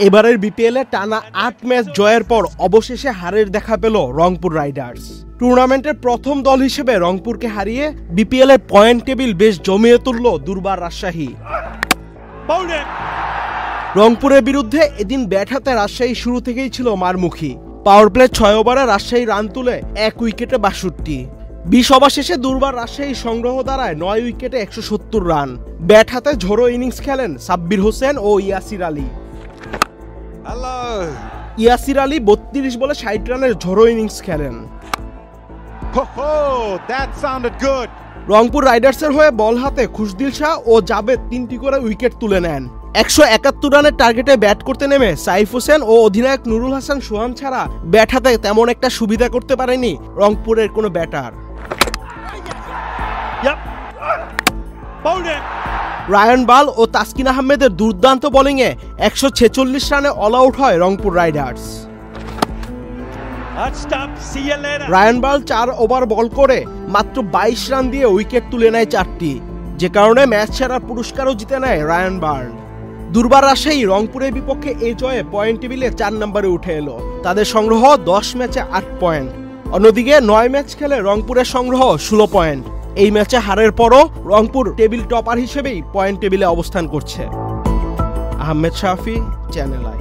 এবারের বিপিএলে টানা ৮ ম্যাচ জয়ের পর অবশেষে হারের দেখা পেল রংপুর রাইডার্স। টুর্নামেন্টের প্রথম দল হিসেবে রংপুরকে হারিয়ে বিপিএলের পয়েন্ট টেবিল বেশ জমিয়ে তুলল দুর্বার রাজশাহী। রংপুরের বিরুদ্ধে এদিন ব্যাট হাতে রাজশাহী শুরু থেকেই ছিল মারমুখী। পাওয়ার প্লে ৬ ওভারে রাজশাহী রান তুলে ১ উইকেটে ৬২। ২০ ওভার শেষে দুর্বার রাজশাহী সংগ্রহ দাঁড়ায় ৯ উইকেটে ১৭০ রান। ব্যাট হাতে ঝোড়ো ইনিংস খেলেন সাব্বির হোসেন ও ইয়াসির আলী। ইয়াসির আলী ৩২ বলে ৬০ রানের ঝোড়ো ইনিংস খেলেন। রংপুর রাইডার্সের হয়ে বল হাতে খুশদিল শাহ ও জাবেদ ৩টি করে উইকেট তুলে নেন। ১৭১ রানের টার্গেটে ব্যাট করতে নেমে সাইফ হোসেন ও অধিনায়ক নুরুল হাসান সোহান ছাড়া ব্যাট হাতে তেমন একটা সুবিধা করতে পারেনি রংপুরের কোনো ব্যাটার। রায়ান বাল ও তাসকিন আহমেদের দুর্দান্ত বোলিংয়ে ১৪৬ রানে অল আউট হয় Rangpur Riders. Ryan Burl ৪ over ball করে মাত্র ২২ রান দিয়ে উইকেট তুলে নেয় ৪টি, যে কারণে ম্যাচ সেরার পুরস্কারও জিতে নেয় রায়ান বাল। দুর্বার রাজশাহী রংপুরের বিপক্ষে এই জয়ে পয়েন্ট টেবিলে ৪ নম্বরে উঠে এলো। তাদের সংগ্রহ ১০ ম্যাচে ৮ পয়েন্ট। অন্যদিকে ৯ ম্যাচ খেলে রংপুরের সংগ্রহ ১৬ পয়েন্ট। এই ম্যাচে হারের পরও রংপুর টেবিল টপার হিসেবেই পয়েন্ট টেবিলে অবস্থান করছে। আহমেদ শাফি, চ্যানেল আই।